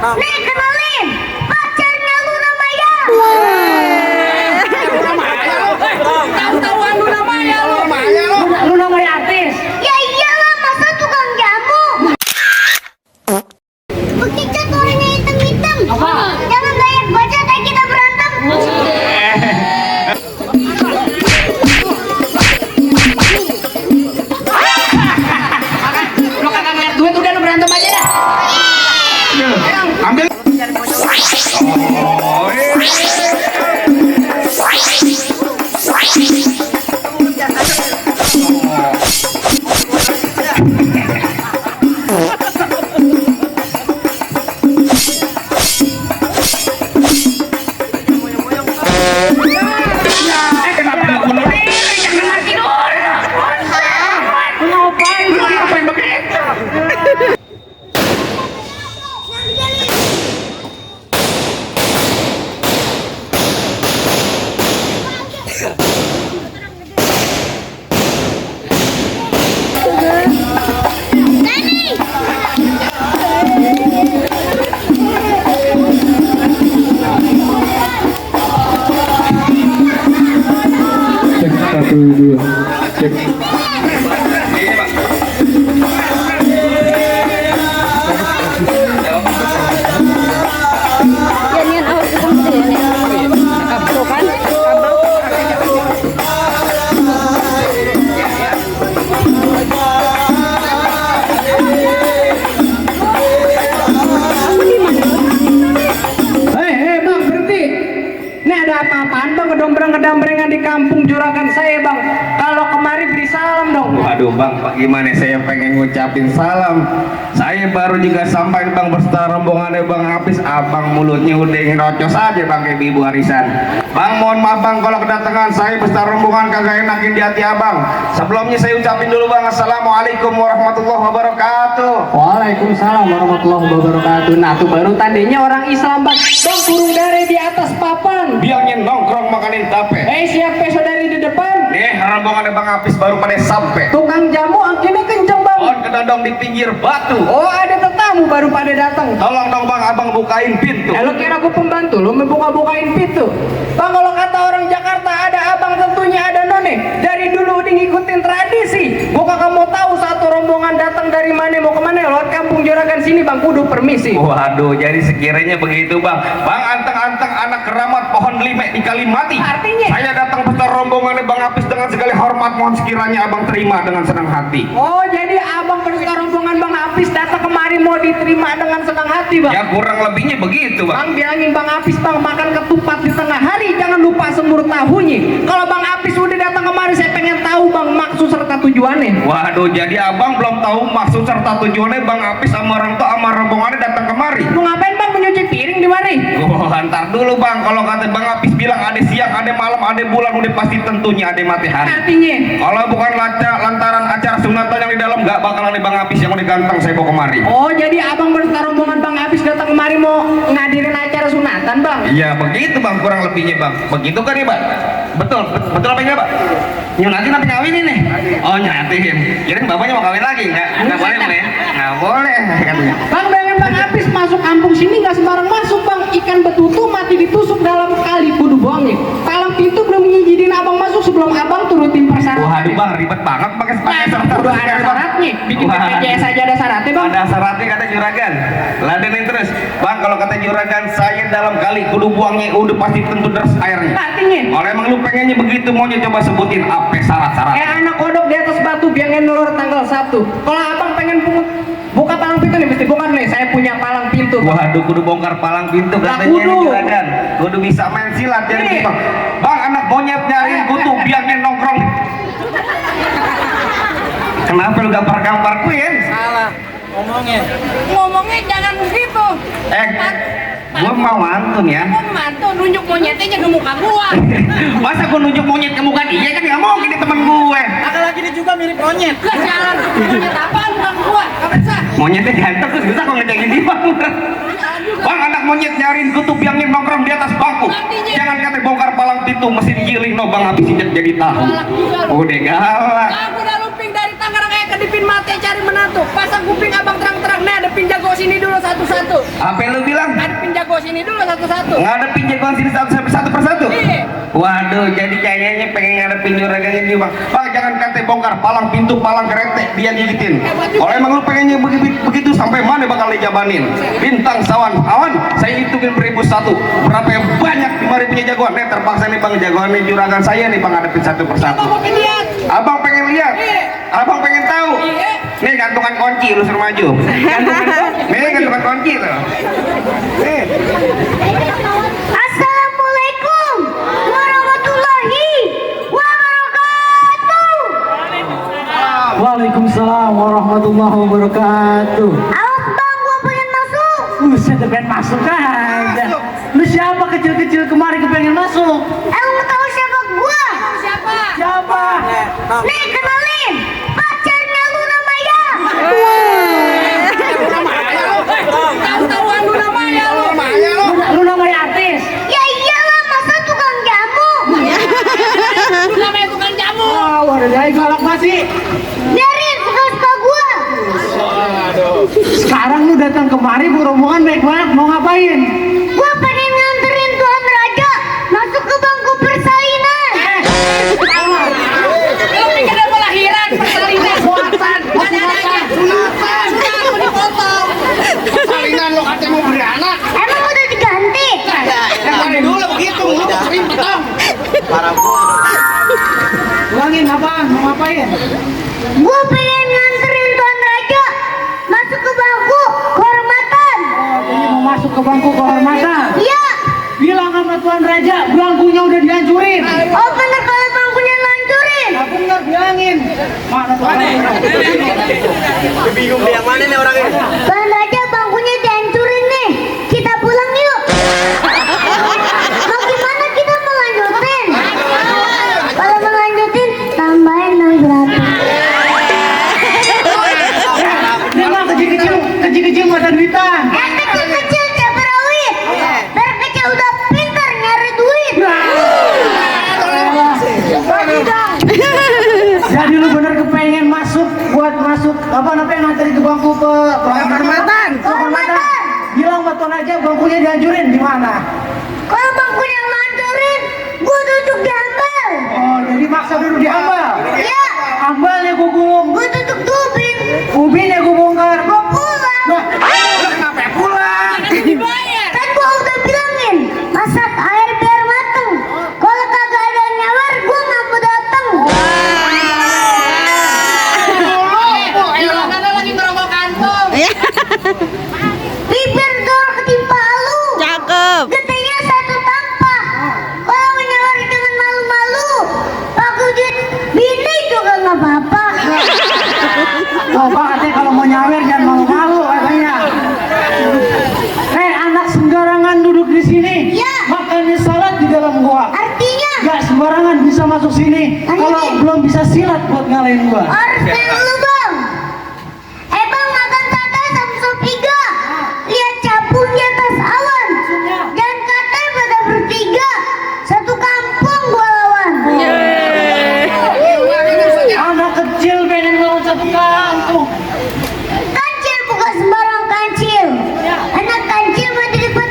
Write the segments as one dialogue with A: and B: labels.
A: Nih kenalin, pacarnya Luna Maya.
B: Tahu-tahuan Luna Maya lu.
C: Luna Maya artis.
A: Ya iyalah, masa tukang jamu. Begitu tuh orangnya hitam-hitam.
C: Apa?
A: Jangan banyak baca kayak kita berantem.
C: Lu kagak ngeliat duit udah lu berantem aja dah.
D: Ambil. Kenapa nggak bunuh diri? Jangan lagi dulu. Ngapain begitu? Cek 1 2 cek.
C: Hei bang, berhenti. Ini ada apa-apaan bang, kedombrang-kedambrengan di kampung Juragan saya bang. Kalau kemari beri salam dong.
D: Waduh bang, gimana saya pengen ngucapin salam. Saya baru juga sampai bang beserta rombongannya bang Hafiz. Abang mulutnya udah ngerocos aja bang kayak ibu arisan. Bang mohon maaf bang kalau kedatangan saya beserta rombongan kagak enakin di hati abang. Sebelumnya saya ucapin dulu bang, assalamualaikum warahmatullahi wabarakatuh.
C: Waalaikumsalam warahmatullahi wabarakatuh. Nah tuh baru tandanya orang Islam bang. Bang burung dare di atas papan.
D: Bilangin nongkrong makanin tape.
C: Siapa saudari di depan?
D: Nih rombongannya bang Hafiz baru pada sampai.
C: Tukang jamu angkinnya kenceng bang.
D: Pohon kedondong di pinggir batu.
C: Oh ada tetamu baru pada datang.
D: Tolong dong bang abang bukain pintu.
C: Lo kira aku pembantu, lo membuka-bukain pintu. Bang kalau kata orang Jakarta ada abang tentunya ada none. Dari dulu udah ngikutin tradisi. Bukan kamu tahu satu rombongan datang dari mana mau kemana lewat kampung Juragan sini bang kudu permisi.
D: Waduh, jadi sekiranya begitu bang. Bang anteng-anteng anak keramat pohon limek di Kalimati.
C: Artinya?
D: Saya datang beserta rombongannya bang Hafiz dengan segala hormat. Mohon sekiranya abang terima dengan senang hati.
C: Oh jadi abang beserta rombongan bang Hafiz datang kemari mau diterima dengan senang hati bang.
D: Ya kurang lebihnya begitu bang.
C: Bang bilangin bang Hafiz bang makan ketupat di tengah hari jangan lupa semur tahunya. Kalau bang Hafiz udah datang kemari saya pengen tahu bang maksud serta tujuannya.
D: Waduh, jadi abang belum tahu maksud serta tujuannya bang Hafiz sama orang tua sama rombongannya datang kemari.
C: Mau ngapain bang menyuci piring di mana?
D: Oh, antar dulu bang. Kalau kata bang Hafiz bilang ada siang, ada malam, ada bulan, udah pasti tentunya ada matahari.
C: Artinya?
D: Kalau bukan lantaran acara sunatan yang di dalam, nggak bakalan ada bang Hafiz yang udah ganteng saya bawa kemari.
C: Oh jadi abang beserta rombongan bang Hafiz datang kemari mau ngadirin acara sunatan bang?
D: Iya begitu bang, kurang lebihnya bang. Begitu kan ya bang? Betul, betul apa enggak pak? Nyunatin apa ngawin ini? Oh nyunatin. Kirain bapaknya mau kawin lagi nggak? Nggak boleh bang ya? Nggak boleh katanya.
C: Bang bayangin bang Hafiz masuk kampung sini nggak sembarang masuk bang. Ikan betutu mati ditusuk dalam kali kudu bohongnya. Palang pintu belum ngizinin abang masuk sebelum abang turutin persyaratan.
D: Waduh bang, ribet banget pakai
C: Nah, udah ada syaratnya. Bikin BPJS aja ada syaratnya bang.
D: Ada syaratnya kata juragan. Ladenin terus. Bang kalau kata juragan saya dalam kali kudu buangnya udah pasti tentu deras airnya.
C: Artinya?
D: Kalau emang lu pengennya begitu maunya coba sebutin apa syarat-syarat.
C: Anak kodok di atas batu biangin nulur tanggal 1. Kalau abang pengen buka palang pintu nih mesti bukan nih saya punya palang pintu.
D: Waduh kudu bongkar palang pintu
C: Nah,
D: katanya
C: kudu.
D: ini juragan. Kudu bisa main silat jadi
C: Nih.
D: bang. Bang anak monyet nyariin kutu biangnya nongkrong. Kenapa lu gampar-gampar kuyen?
B: Salah ngomongnya. Ngomongnya jangan begitu.
D: Gua mau mantun ya.
B: Kamu mantu nunjuk monyetnya ke muka gua.
D: Masa gua nunjuk monyet ke muka dia kan nggak mungkin ini temen gue.
B: Laki-laki ini juga mirip monyet. Lah jalan. Monyet apaan bang gua? Kapan sah?
D: Monyetnya ganteng terus bisa kok ngejengin dia bang. Bang anak monyet nyariin kutu biangin nongkrong di atas bangku. Jangan kata bongkar palang pintu mesin giling no bang habis injek jadi tahu. Udah galak.
B: Aku udah lumping dari Tangerang kayak kedipin mati cari menantu. Pasang kuping abang terang-terang nih ada pin jago sini dulu satu-satu.
D: Apa yang lu bilang?
B: Ngadepin jago sini dulu satu-satu.
D: Ngadepin jagoan sini satu persatu.
B: Iya.
D: Waduh, jadi kayaknya pengen ngadepin juragannya juga bang. Bang, jangan kate bongkar, palang pintu, palang kerete, dia gigitin. Kalau emang lu pengennya begitu sampai mana bakal dijabanin? Bintang sawan, awan, saya hitungin 1001. Berapa yang banyak di mari punya jagoan? Nih terpaksa nih bang, jagoan nih juragan saya nih bang, ngadepin satu persatu.
B: Abang mau lihat.
D: Abang pengen lihat?
B: Iya.
D: Abang pengen tahu?
B: Iya.
D: Nih gantungan kunci, lu suruh maju. Nih gantungan kunci tuh. Nih.
A: Assalamualaikum warahmatullahi wabarakatuh.
C: Waalaikumsalam warahmatullahi wabarakatuh.
A: Awas bang, gua pengen masuk.
C: Buset, pengen masuk aja. Lu siapa kecil-kecil kemari kepengen masuk?
A: Emang tahu siapa gua?
B: Siapa?
C: Siapa?
A: Nih kenalin, pacarnya Luna Maya.
B: Tahu-tahuan lu namanya lu.
C: Lu namanya artis?
A: Ya iyalah, masa tukang jamu.
B: Lu namanya tukang jamu.
C: Wah, waduh, dia galak masih.
A: Biarin, suka-suka gua.
C: Sekarang lu datang kemari rombongan baik banget, mau ngapain?
A: Gua pengen nganterin Tuan Raja masuk ke bangku persalinan.
B: Lu pikir dia mau lahiran persalinan buatan. Ada aja. Sunatan. Sunatan dipotong. Persalinan lu katanya mau beranak.
A: Emang udah diganti?
B: Dari dulu begitu, lu sering potong.
C: Ulangin apa? Mau ngapain?
A: Gua pengen nganterin Tuan Raja masuk ke bangku kehormatan.
C: Ini mau masuk ke bangku kehormatan.
A: Iya.
C: Bilang sama Tuan Raja, bangkunya udah dihancurin.
A: Oh bener kalau bangkunya lancurin.
C: Aku bener bilangin. Mana Tuan Raja?
E: Bingung dia yang mana nih orangnya?
A: Tuan Raja bangkunya dihancurin nih. Kita pulang yuk. Mau gimana kita melanjutin? Kalau melanjutin tambahin 600.
C: Dia mah kecil-kecil mata duitan.
A: Yang kecil-kecil cabai rawit. Biar kecil udah pintar nyari duit.
C: Jadi lu bener kepengen masuk buat masuk apa namanya nganterin ke bangku kehormatan.
A: Kehormatan.
C: Bilang sama Tuan Raja bangkunya dihancurin di mana?
A: Kalau bangkunya lancurin, gua duduk di ambal.
C: Oh, jadi maksa duduk di ambal.
A: Iya.
C: Ambalnya gua gulung,
A: Gua duduk tubing.
C: ubinnya gua bongkar.
A: Gua pulang.
C: Nah,
D: Kenapa pulang?
B: Dibayar.
A: Kan gua udah bilangin, masak air biar mateng. Kalau kagak ada nyawar, gua nggak mau dateng.
B: Bilang ada lagi ngerokok kantong.
A: Bibir dor ketimpa lu.
F: Cakep.
A: Getenya satu tampah. Kalau menyawar dengan malu-malu, pakai duit bini juga nggak apa-apa.
C: coba katanya kalau mau nyawer jangan malu-malu katanya. Anak sembarangan duduk di sini.
A: Iya.
C: Makannya salat di dalam gua.
A: Artinya,
C: Gak sembarangan bisa masuk sini. Kalau belum bisa silat buat ngalahin gua.
A: orsen lu bang. Bang makan tata sama sop iga. Lihat capung di atas awan. Dan katanya pada bertiga. Satu kampung gua lawan.
C: Anak kecil pengen lawan satu kampung.
A: Kancil bukan sembarang kancil. Anak kancil mati di depan.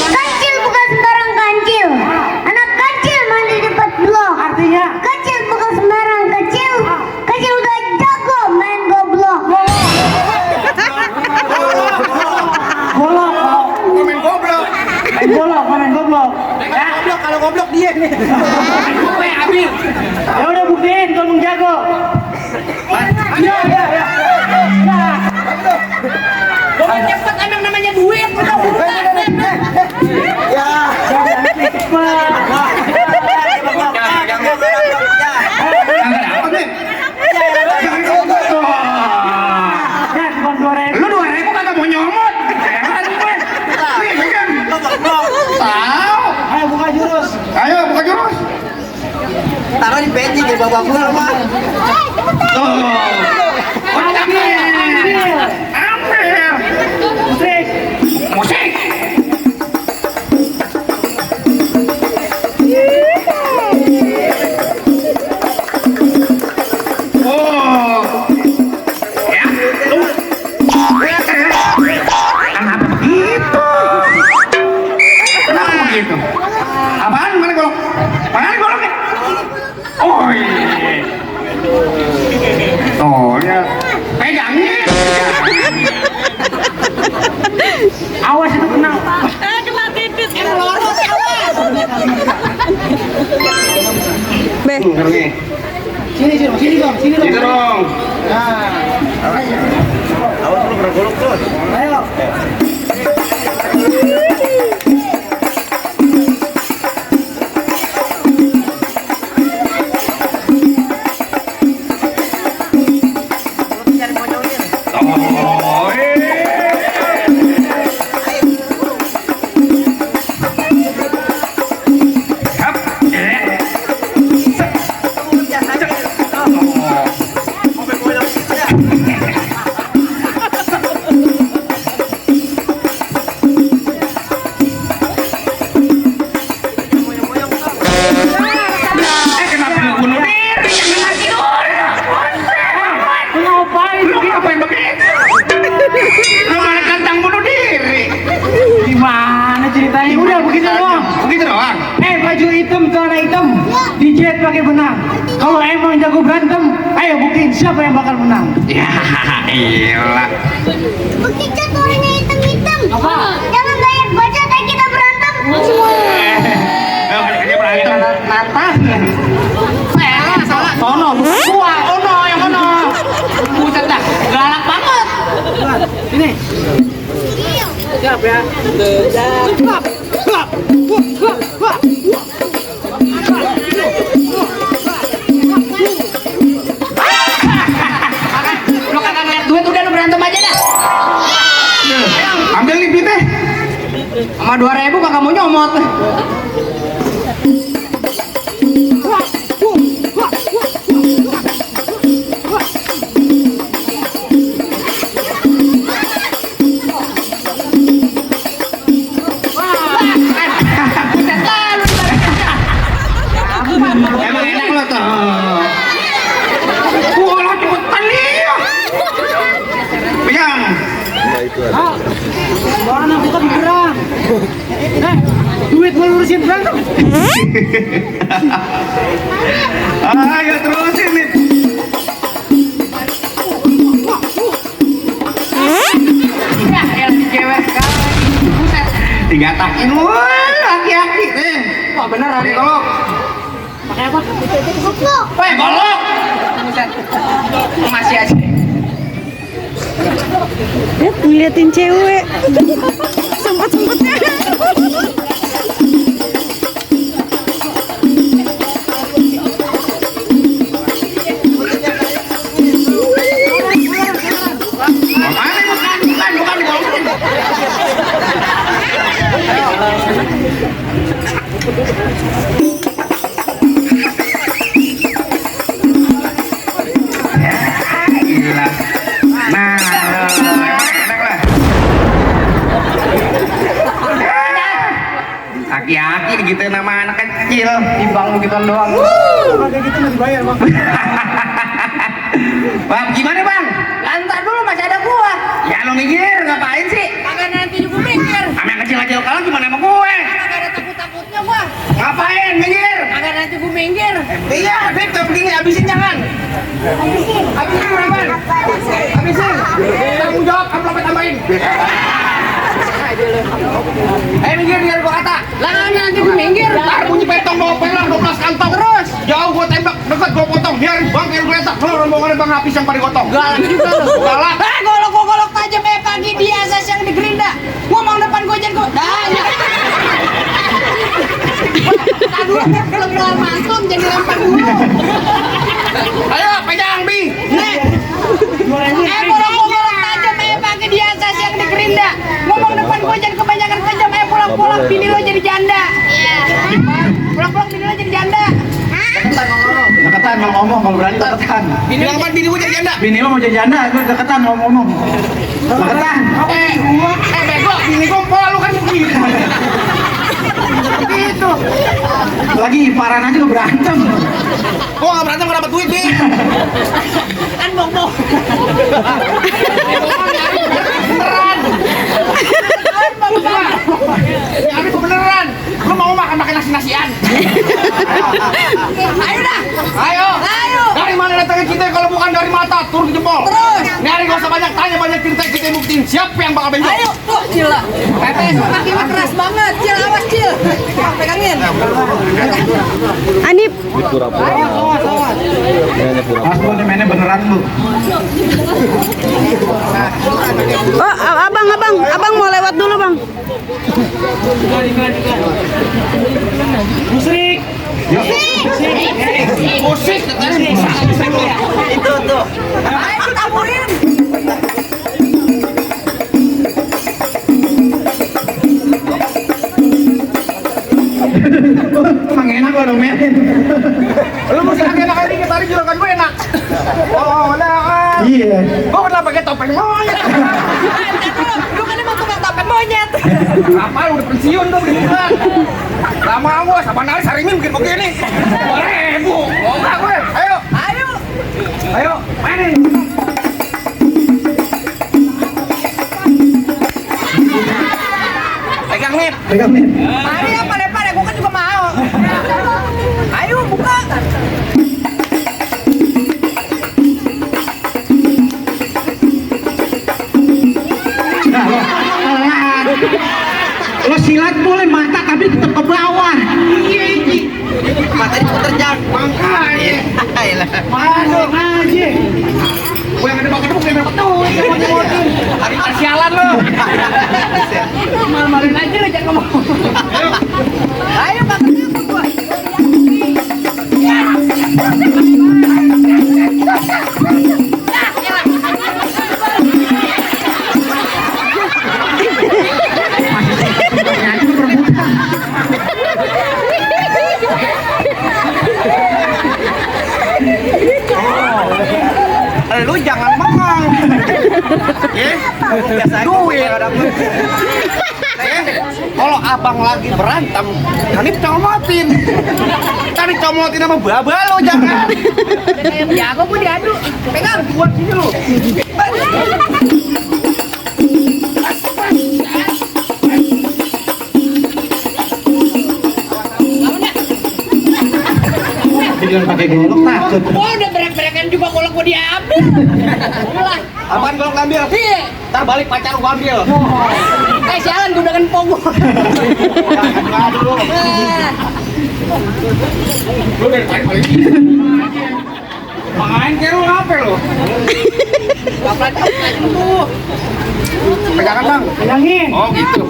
A: Kancil bukan sembarang kancil. Anak kancil mandi di depan blok.
C: Artinya
A: Kecil bukan sembarang kecil. Kecil udah jago main goblok.
C: golok.
D: Komen goblok.
C: Main goblok.
E: Goblok, kalau goblok dia nih.
B: Gue ambil.
C: Ya udah buktiin kalauมึงjago. Ya.
B: Gue cepet emang namanya duit. Udah bukan.
E: Ya.
D: Apa nih?
C: Ya, cuma 2.000.
D: Lu 2000 kagak mau nyomot. Heran gue. Iya kan? Tahu.
C: Ayo buka jurus.
D: Ayo buka jurus.
E: Taruh di peci di babak gua mah.
D: Tuh. Oh, ambil. Ambil.
C: Musik.
D: Musik. Oh. Oh, ya. Pegangin.
C: Awas itu kena.
D: Ngerti? Sini dong.
E: Awas lu bergolok terus.
D: Oh, Hap. Kenapa lu bunuh diri? Jangan lagi Lu ngapain begitu? Lu malah kantang bunuh diri.
C: Gimana ceritanya? Udah begitu doang.
D: Begitu doang.
C: Baju hitam, celana hitam, dijahit pakai benang. Kalau emang jago berantem, ayo buktiin siapa yang bakal menang.
D: Ya, iyalah.
A: Bukti cat warnanya hitam-hitam.
C: Apa?
A: Jangan banyak baca kayak kita berantem.
D: Aja berantem.
C: Nantang.
B: Salah.
C: Sono, gua, ono yang ono. Buset dah, galak banget. Ini. Siap ya.
B: Lu kagak ngeliat duit udah lu berantem aja dah.
D: Ambil nih teh.
C: Sama 2.000 kagak mau nyomot.
D: Emang enak lo tuh. Wah, lo cepetan nih. Pegang.
C: Mana bukan berang. Duit mau lurusin berantem.
D: Ayo terusin nih.
B: Ya, elah si cewek sekali. Buset.
D: Digatakin wah, aki-aki nih.
C: Wah bener
D: Ini
C: hari
D: golok.
C: pakai apa?
B: Woi, golok. Buset. Masih aja.
F: Ngeliatin cewek sempet-sempetnya.
D: Bukan digolokin. Gila. Nah, enak lah. Aki-aki gitu nama anak kecil.
C: Timbang begitu doang.
D: Bang, gimana bang?
B: Lantar dulu masih ada gua.
D: Ya lo minggir, ngapain sih?
B: Kagak nanti juga mikir.
D: Sama yang kecil aja lo kalah gimana sama gue?
B: Kagak ada takut-takutnya gua.
D: Ngapain minggir?
B: Kagak nanti gua minggir.
D: Iya, betul begini, habisin jangan. Habisin berapa? Habisin. Tanggung jawab, amplopnya tambahin. Minggir, biar gua kata.
B: Lah nanti gua minggir.
D: Ntar bunyi petong bawa pelang 12 kantong. Terus jauh gua tembak, dekat gua potong. Biarin bang, biar geletak. Lo rombongannya bang Hafiz yang pada gotong.
B: Galak juga lu.
D: Galak.
B: Golok tajam kayak pagi di asas yang di gerinda. Ngomong depan gua jangan gua. Dah, ya. Aduh, kalau keluar mantum jadi lempar dulu.
D: Ayo, pegang Bi.
B: Nih. Golok tajam kayak pagi di asas yang di gerinda. Ngomong depan gua jangan kebanyakan tajam kayak pulang-pulang bini lo jadi janda. Iya. Pulang-pulang bini lo jadi janda.
C: Deketan mau ngomong, kalau berani deketan.
D: Bilang apa bini gua jadi janda?
C: Bini mah mau jadi janda, gue deketan mau ngomong. Deketan.
D: Bego, bini gua pola lu kan begitu.
C: Gitu. Lagi iparan aja lo berantem.
D: Gua nggak berantem nggak dapat duit Bi.
B: Kan bong-bong.
D: Beneran. Ini Abi beneran. Lu mau makan nasi-nasian?
B: Ayo dah.
D: Ayo.
B: Ayo.
D: Dari mana datangnya kita kalau bukan dari mata? Turun tanya banyak cerita kita buktiin siapa yang bakal benjol.
B: Ayo, tuh, Cil. PPS kaki mah keras banget, Cil. Awas, Cil. Pegangin.
F: Anip.
C: Asal mainnya beneran lu.
F: Oh, abang mau lewat dulu, Bang.
C: Musik.
D: Musik tadi.
B: Itu tuh. Ayo taburin.
C: Emang enak lo dong, men.
D: Lu musik enak ini kita tadi juragan gue enak. Oh, nah.
C: Iya.
D: Gua pernah pakai topeng monyet.
B: Lu kan emang tukang topeng monyet.
D: Apa udah pensiun tuh bulan. Lama gua sama nari sarimin bikin begini. 2.000. Oh enggak gue. Ayo.
B: Ayo.
D: Ayo, mainin. Pegang nih.
C: Pegang nih.
B: Mari ya, pada gua kan juga mau. Ayo buka.
C: Lo silat boleh mata tapi tetap ke bawah.
B: Mata diputer jam.
D: Makanya.
B: Ayolah.
D: Masuk aja. Gue yang ada bakal tuh kayak betul. Hari sialan lo.
B: Mal-malin aja lah jangan ngomong. Ayo kakak takut gua.
D: Lu jangan bengong. Duit. Kalau abang lagi berantem, kan comotin. Kan comotin sama baba lo jangan.
B: Jago pun diadu.
D: Pegang buat sini lo.
C: Jangan pakai golok takut.
B: Oh, udah berak-berakan juga kalau gua diambil. Udah.
D: Apaan kalau ngambil?
B: Iya.
D: Ntar balik pacar gua ambil.
B: Sialan gua udah kan pogo.
D: Jangan dulu. Lu dari tadi paling ini. Main kayak lu ngapain lu?
B: Kapan tuh?
D: Pegangan bang.
C: Pegangin.
D: Oh gitu.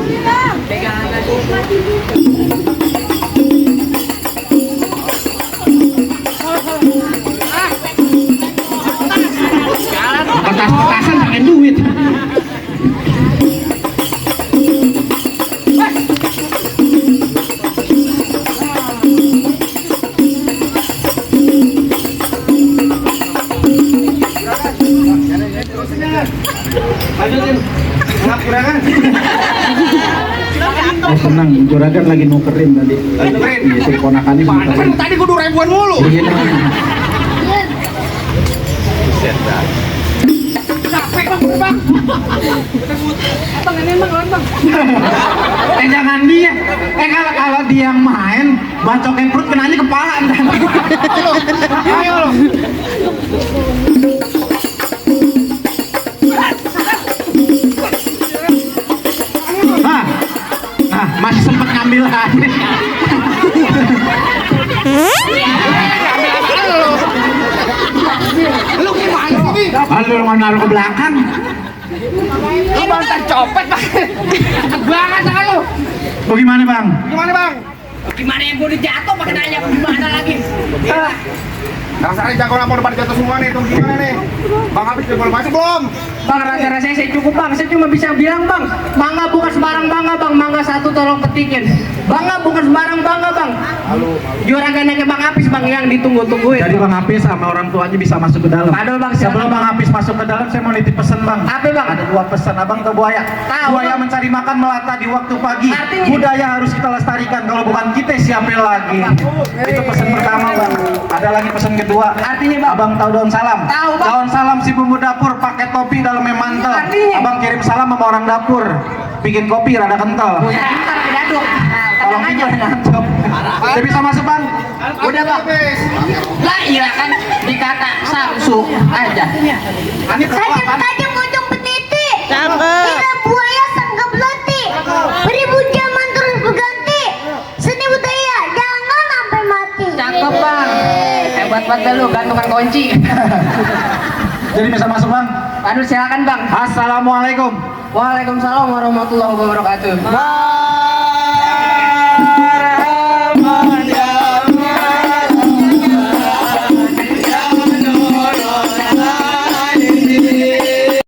C: Kertas-kertasan pakai duit.
D: Lanjutin. Ngap kurangan.
C: Senang, juragan lagi nukerin tadi.
D: Nukerin?
C: Iya, si ponakannya
D: Pantesan
C: nukerin.
D: tadi gua 2.000-an mulu.
C: Iya,
B: Capek bang. Bang ini emang lawan bang.
C: jangan dia. Kalau dia yang main, bacokin perut kenanya kepala.
D: Ayo lo.
C: Nah, masih sempet ngambil aja.
D: Lu gimana sih?
C: Lalu lu naruh ke belakang.
D: Lu mantan copet bang. Banget sama lu.
C: Bagaimana bang?
D: Gimana bang?
B: Gimana yang gua udah jatuh pakai nanya gimana lagi?
D: Dasarnya jago lapor depan jatuh semua nih, tuh gimana nih? Bang Habis udah boleh masuk belum?
C: Bang, rasa-rasanya saya cukup bang. Saya cuma bisa bilang bang, mangga bukan sembarang bangga bang. Mangga satu tolong petikin. Bangga bukan sembarang bangga bang. Juragannya ke Bang Apis bang yang ditunggu-tungguin.
G: Jadi Bang Apis sama orang tuanya bisa masuk ke dalam.
C: Padahal bang,
G: Sebelum Bang Apis masuk ke dalam, saya mau nitip pesan bang.
C: Apa bang?
G: Ada dua pesan, abang tahu buaya.
C: Tahu,
G: Buaya
C: Bang.
G: mencari makan melata di waktu pagi.
C: Artinya?
G: Budaya harus kita lestarikan. Kalau bukan kita siapa lagi? Itu pesan pertama bang. Ada lagi pesan kedua.
C: Artinya, Bang?
G: Abang tahu daun salam.
C: Tahu, Bang.
G: Daun salam si bumbu dapur pakai topi dalamnya mantel.
C: Artinya?
G: Abang kirim salam sama orang dapur. Bikin kopi rada kental.
C: Ya, ntar diaduk.
G: Tolong
C: Tenang aja.
G: ngantuk. Saya bisa masuk bang.
C: Udah bang. Lah iya kan dikata Samsu aja.
D: Ini
A: Tajam-tajam ujung
B: Cepat dah lu, gantungan kunci.
G: Jadi bisa masuk bang.
B: Aduh silakan bang.
G: Assalamualaikum.
B: Waalaikumsalam warahmatullahi wabarakatuh.